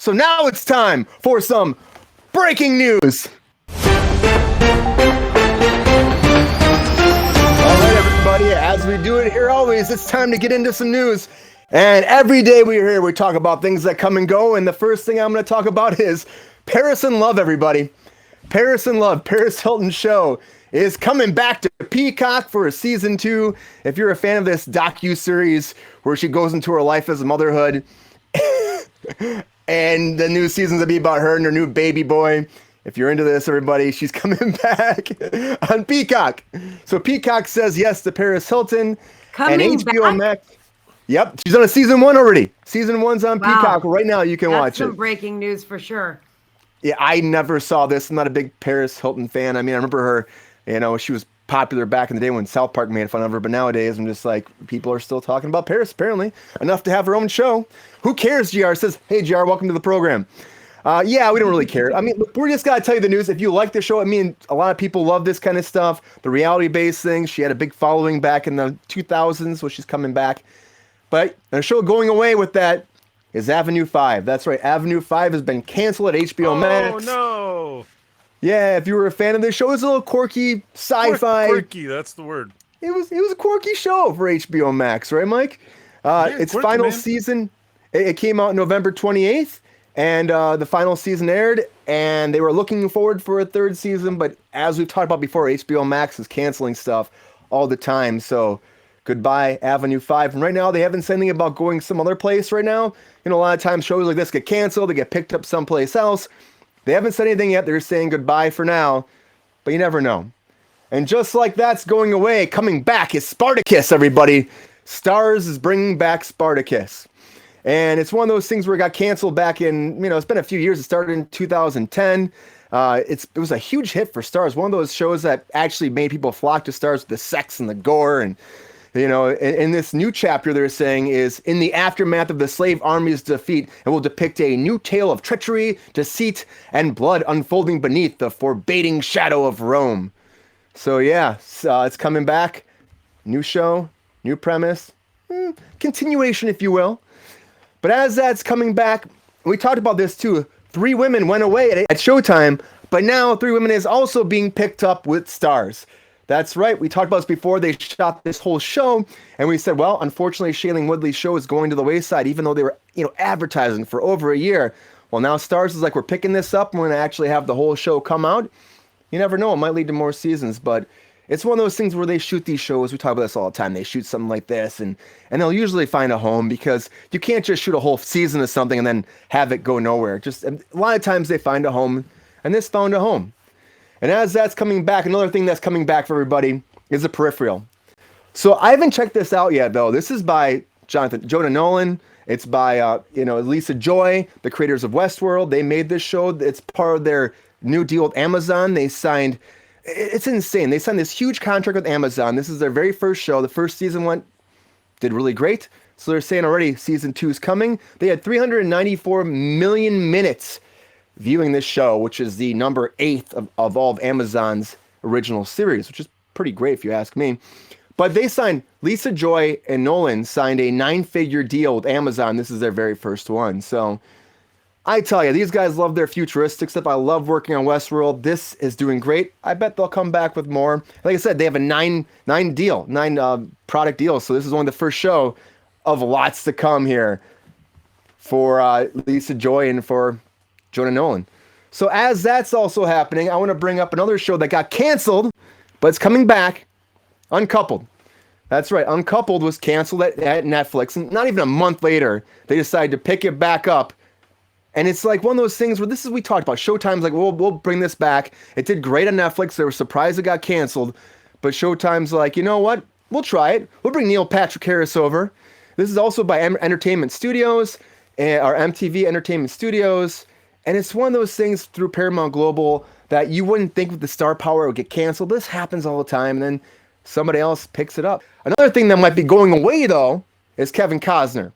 So now it's time for some breaking news. All right, everybody, as we do it here always, it's time to get into some news. And every day we're here, we talk about things that come and go. And the first thing I'm going to talk about is Paris in Love, everybody. Paris in Love, Paris Hilton's show is coming back to Peacock for a season 2. If you're a fan of this docu-series where she goes into her life as a motherhood, and the new season's gonna be about her and her new baby boy. If you're into this, everybody, she's coming back on Peacock. So Peacock says yes to Paris Hilton. Coming and HBO back? Max. Yep, she's on a season 1 already. Season 1's on Peacock right now. You can watch it. That's some breaking news for sure. Yeah, I never saw this. I'm not a big Paris Hilton fan. I mean, I remember her, she was popular back in the day when South Park made fun of her, but nowadays I'm just like, people are still talking about Paris, apparently, enough to have her own show. Who cares, GR says, hey, GR, welcome to the program. Yeah, we don't really care. I mean, we're just got to tell you the news. If you like the show, I mean, a lot of people love this kind of stuff, the reality-based thing. She had a big following back in the 2000s, so she's coming back. But the show going away with that is Avenue 5. That's right, Avenue 5 has been canceled at HBO Max. Oh, no. Yeah, if you were a fan of this show, it's a little quirky, sci-fi. Quirky, that's the word. It was a quirky show for HBO Max, right, Mike? Its quirky, final man. season, it came out November 28th, and the final season aired, and they were looking forward for a third season, but as we've talked about before, HBO Max is canceling stuff all the time, so goodbye, Avenue 5. And right now, they haven't said anything about going some other place right now. A lot of times shows like this get canceled, they get picked up someplace else. They haven't said anything yet. They're saying goodbye for now, but you never know. And just like that's going away, coming back is Spartacus, everybody. Starz is bringing back Spartacus. And it's one of those things where it got canceled back in, it's been a few years. It started in 2010. It was a huge hit for Starz. One of those shows that actually made people flock to Starz with the sex and the gore. And, in this new chapter, they're saying is in the aftermath of the slave army's defeat, it will depict a new tale of treachery, deceit, and blood unfolding beneath the forbidding shadow of Rome. So yeah, it's coming back. New show, new premise, continuation, if you will. But as that's coming back, we talked about this too. 3 women went away at Showtime, but now 3 women is also being picked up with Starz. That's right. We talked about this before. They shot this whole show, and we said, well, unfortunately, Shailene Woodley's show is going to the wayside, even though they were, advertising for over a year. Well, now Starz is like, we're picking this up, and we're going to actually have the whole show come out. You never know. It might lead to more seasons, but it's one of those things where they shoot these shows. We talk about this all the time. They shoot something like this, and they'll usually find a home because you can't just shoot a whole season of something and then have it go nowhere. Just a lot of times they find a home, and this found a home. And as that's coming back, another thing that's coming back for everybody is The Peripheral. So I haven't checked this out yet, though. This is by Jonah Nolan. It's by, Lisa Joy, the creators of Westworld. They made this show. It's part of their new deal with Amazon. It's insane. They signed this huge contract with Amazon. This is their very first show. The first season did really great. So they're saying already season 2 is coming. They had 394 million minutes viewing this show, which is the number 8th of all of Amazon's original series, which is pretty great if you ask me. But they signed, Lisa Joy and Nolan signed a 9-figure deal with Amazon. This is their very first one. So I tell you, these guys love their futuristic stuff. I love working on Westworld. This is doing great. I bet they'll come back with more. Like I said, they have a 9 product deal. So this is only the first show of lots to come here for Lisa Joy and for Jonah Nolan. So as that's also happening, I want to bring up another show that got canceled, but it's coming back, Uncoupled. That's right, Uncoupled was canceled at Netflix, and not even a month later, they decided to pick it back up. And it's like one of those things where we talked about. Showtime's like, we'll bring this back. It did great on Netflix. They were surprised it got canceled, but Showtime's like, you know what? We'll try it. We'll bring Neil Patrick Harris over. This is also by Entertainment Studios, or MTV Entertainment Studios. And it's one of those things through Paramount Global that you wouldn't think with the star power it would get canceled. This happens all the time, and then somebody else picks it up. Another thing that might be going away, though, is Kevin Costner.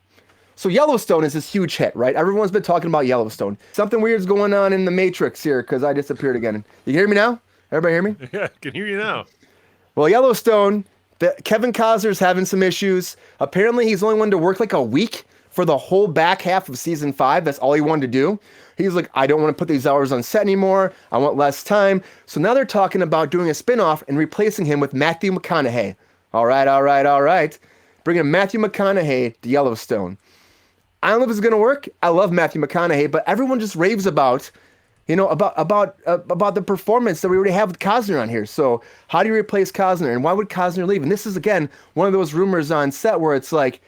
So Yellowstone is this huge hit, right? Everyone's been talking about Yellowstone. Something weird's going on in the Matrix here because I disappeared again. You can hear me now? Everybody hear me? Yeah, I can hear you now. Well, Yellowstone, Kevin Costner's having some issues. Apparently, he's only one to work like a week for the whole back half of season 5. That's all he wanted to do. He's like, I don't want to put these hours on set anymore. I want less time. So now they're talking about doing a spinoff and replacing him with Matthew McConaughey. All right. Bringing Matthew McConaughey to Yellowstone. I don't know if it's going to work. I love Matthew McConaughey, but everyone just raves about, about the performance that we already have with Costner on here. So how do you replace Costner? And why would Costner leave? And this is, again, one of those rumors on set where it's like,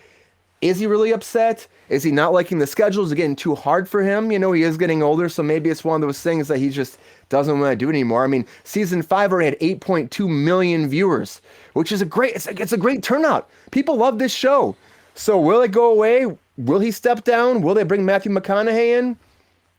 is he really upset? Is he not liking the schedule? Is it getting too hard for him? He is getting older, so maybe it's one of those things that he just doesn't want to do anymore. I mean, season 5 already had 8.2 million viewers, which is it's a great turnout. People love this show. So will it go away? Will he step down? Will they bring Matthew McConaughey in?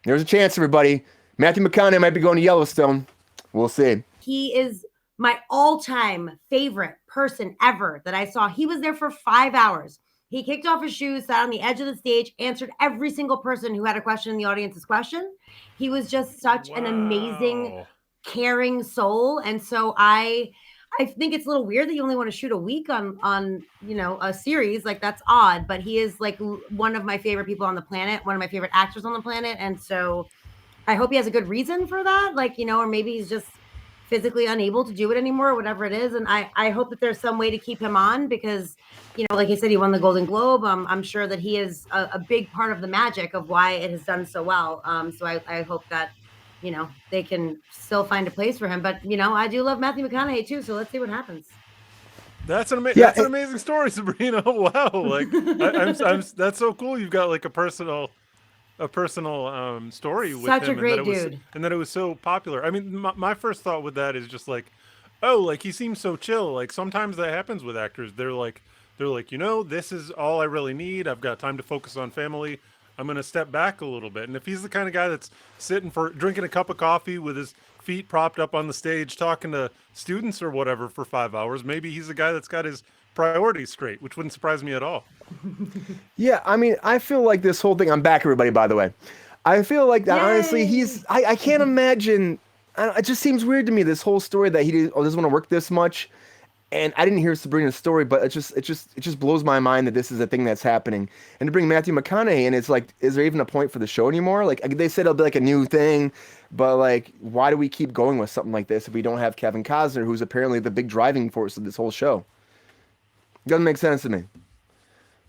There's a chance, everybody. Matthew McConaughey might be going to Yellowstone. We'll see. He is my all-time favorite person ever that I saw. He was there for 5 hours. He kicked off his shoes, sat on the edge of the stage, answered every single person who had a question in the audience's question. He was just such an amazing, caring soul. And so I think it's a little weird that you only want to shoot a week on a series. Like, that's odd, but he is like one of my favorite people on the planet, one of my favorite actors on the planet. And so I hope he has a good reason for that. Like, or maybe he's just physically unable to do it anymore, or whatever it is. And I hope that there's some way to keep him on because, like I said, he won the Golden Globe. I'm sure that he is a big part of the magic of why it has done so well. So I hope that, they can still find a place for him. But, I do love Matthew McConaughey too. So let's see what happens. That's an amazing story, Sabrina. Wow. Like I'm that's so cool. You've got like a personal story with such him, a great dude, and that it was so popular. I mean, my first thought with that is just like, oh, like he seems so chill. Like sometimes that happens with actors. They're like, this is all I really need. I've got time to focus on family. I'm gonna step back a little bit. And if he's the kind of guy that's drinking a cup of coffee with his feet propped up on the stage, talking to students or whatever for 5 hours, maybe he's a guy that's got his priorities straight, which wouldn't surprise me at all. Yeah, I mean, I feel like this whole thing, I'm back, everybody, by the way. I feel like that, honestly, I can't imagine, it just seems weird to me, this whole story that he doesn't want to work this much. And I didn't hear Sabrina's story, but it just blows my mind that this is a thing that's happening. And to bring Matthew McConaughey in, it's like, is there even a point for the show anymore? Like, they said it'll be like a new thing, but like, why do we keep going with something like this if we don't have Kevin Costner, who's apparently the big driving force of this whole show? It doesn't make sense to me.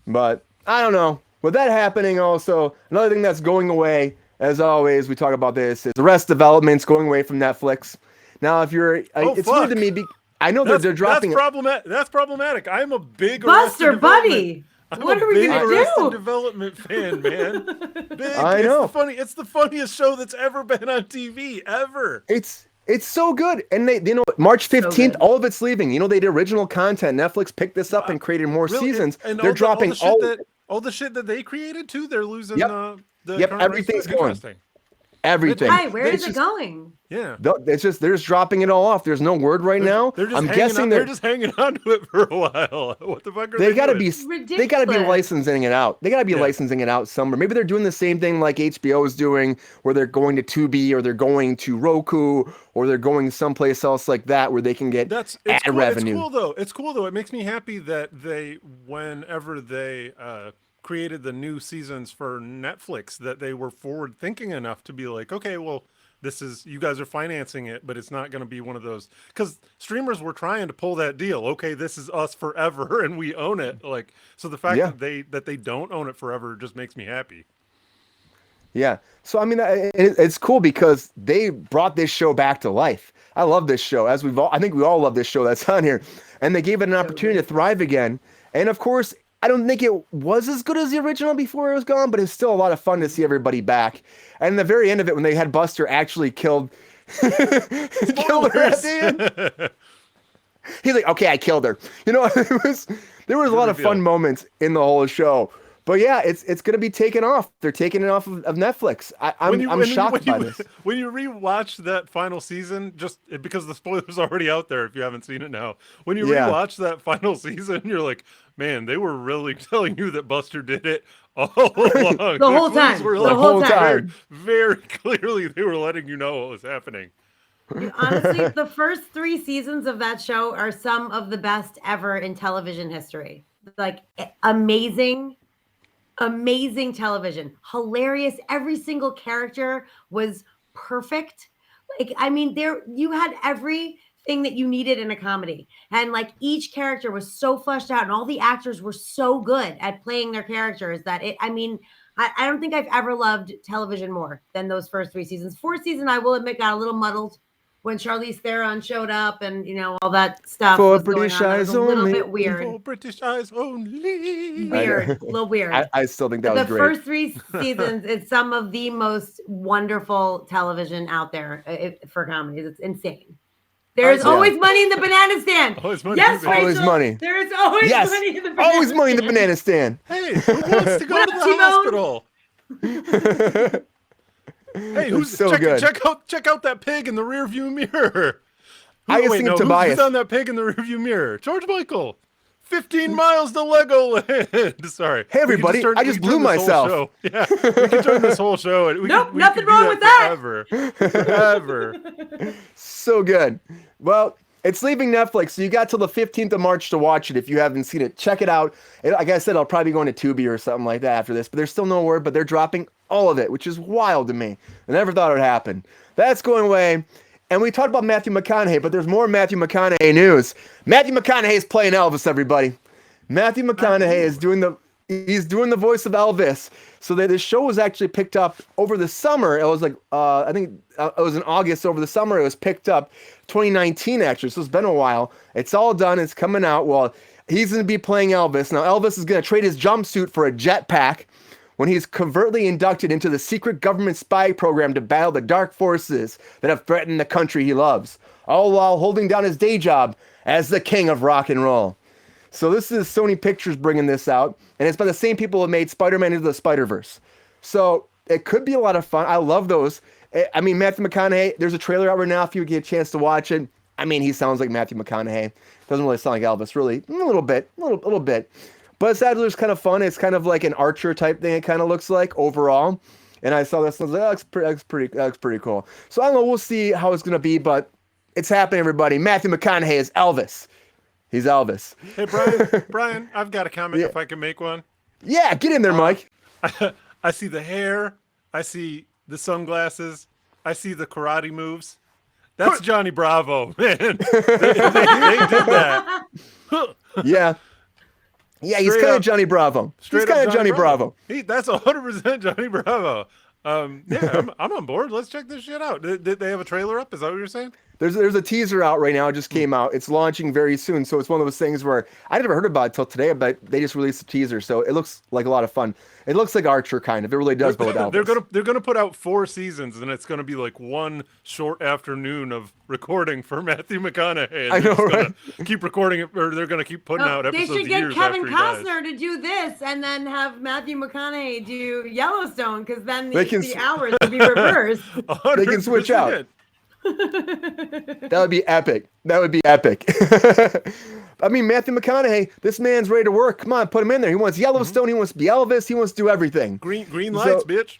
But I don't know. With that happening also, another thing that's going away, as always, we talk about this, is Arrested Development's going away from Netflix. Now, if you're, it's weird to me. I know that they're dropping it. That's problematic. I'm a big Buster Buddy. What are we gonna Arrested do? Development fan, man. Big. I know. It's the funniest show that's ever been on TV ever. It's so good. And they March 15th, all of it's leaving. They did original content. Netflix picked this up and created more seasons. And they're dropping all the shit that they created too. They're losing the everything's going. Everything. Hi, where is it going? Yeah. They're just dropping it all off. There's no word right now. I'm guessing they're just hanging on to it for a while. What the fuck are they gotta doing? They gotta be licensing it out. They gotta be licensing it out somewhere. Maybe they're doing the same thing like HBO is doing, where they're going to Tubi or they're going to Roku or they're going someplace else like that where they can get ad revenue. It's cool though. It makes me happy that whenever they created the new seasons for Netflix, that they were forward thinking enough to be like, okay, well, you guys are financing it, but it's not going to be one of those, because streamers were trying to pull that deal. Okay, this is us forever and we own it. Like, so the fact that they don't own it forever just makes me happy. Yeah. So, I mean, it's cool because they brought this show back to life. I love this show, I think we all love this show that's on here, and they gave it an opportunity to thrive again. And of course, I don't think it was as good as the original before it was gone, but it's still a lot of fun to see everybody back. And the very end of it, when they had Buster actually killed her at the end. He's like, okay, I killed her. There was a lot of fun moments in the whole show. But yeah, it's going to be taken off. They're taking it off of Netflix. I'm shocked by this. When you rewatch that final season, just because the spoiler's already out there if you haven't seen it now. When you rewatch that final season, you're like, man, they were really telling you that Buster did it all along. The whole time. The whole time. Very clearly, they were letting you know what was happening. Honestly, the first 3 seasons of that show are some of the best ever in television history. Like, amazing. Amazing television, hilarious. Every single character was perfect. Like, I mean, there you had everything that you needed in a comedy, and like each character was so fleshed out, and all the actors were so good at playing their characters that it. I mean, I don't think I've ever loved television more than those first 3 seasons. Fourth season, I will admit, got a little muddled when Charlize Theron showed up, and all that stuff For was British going on. That was eyes a little only. bit weird. For British eyes only. Weird, a little weird. I still think that The was great. first 3 seasons is some of the most wonderful television out there for comedies. It's insane. There's Yeah. always money in the banana stand. Always money Yes, in the Rachel. Always money. There is always Yes, money in the banana always money in the stand. banana stand. Hey, who wants to go What to up, the T-Bone? hospital? Hey, who's so good. check out that pig in the rearview mirror. I just think of Tobias. Who's on that pig in the rearview mirror? George Michael. 15 miles to Legoland. Sorry. Hey, everybody, I just blew myself. Yeah, we can turn this whole show. And Nope, we nothing could do wrong with that. Forever. So good. Well, it's leaving Netflix, so you got till the 15th of March to watch it if you haven't seen it. Check it out. Like I said, I'll probably be going to Tubi or something like that after this, but there's still no word, but they're dropping all of it, which is wild to me. I never thought it would happen. That's going away. And we talked about Matthew McConaughey, but there's more Matthew McConaughey news. Matthew McConaughey is playing Elvis, everybody. Matthew McConaughey is doing the voice of Elvis. So this show was actually picked up over the summer. It was like I think it was in August over the summer. It was picked up 2019 actually. So it's been a while. It's all done. It's coming out. Well, he's going to be playing Elvis. Now Elvis is going to trade his jumpsuit for a jetpack when he's covertly inducted into the secret government spy program to battle the dark forces that have threatened the country he loves, all while holding down his day job as the king of rock and roll. So this is Sony Pictures bringing this out, and it's by the same people who made Spider-Man Into the Spider-Verse. So it could be a lot of fun. I love those. I mean, Matthew McConaughey, there's a trailer out right now if you get a chance to watch it. I mean, he sounds like Matthew McConaughey. Doesn't really sound like Elvis, really. A little bit. But it's actually just kind of fun. It's kind of like an Archer type thing, it kind of looks like overall. And I saw this and I was like, that looks pretty cool. So I don't know, we'll see how it's going to be, but it's happening, everybody. Matthew McConaughey is Elvis. He's Elvis. Hey, Brian, I've got a comment if I can make one. Yeah, get in there, Mike. I see the hair. I see the sunglasses. I see the karate moves. That's Johnny Bravo, man. They did that. Yeah. Yeah, he's Straight kind of up. Johnny Bravo. He's Straight kind up of Johnny Bravo. That's 100% Johnny Bravo. Yeah, I'm on board. Let's check this shit out. Did they have a trailer up? Is that what you're saying? There's a teaser out right now. It just came out. It's launching very soon. So it's one of those things where I never heard about it till today, but they just released a teaser. So it looks like a lot of fun. It looks like Archer kind of. It really does. But with Elvis. They're gonna put out 4 seasons, and it's gonna be like one short afternoon of recording for Matthew McConaughey. I know, right? Keep recording it, or they're gonna keep putting out They episodes should get years Kevin after he dies. Costner to do this, and then have Matthew McConaughey do Yellowstone, because then They can the hours would be reversed. They can switch out. 100%. That would be epic. That would be epic. I mean, Matthew McConaughey, this man's ready to work. Come on, put him in there. He wants Yellowstone. He wants to be Elvis. He wants to do everything. Green lights, bitch.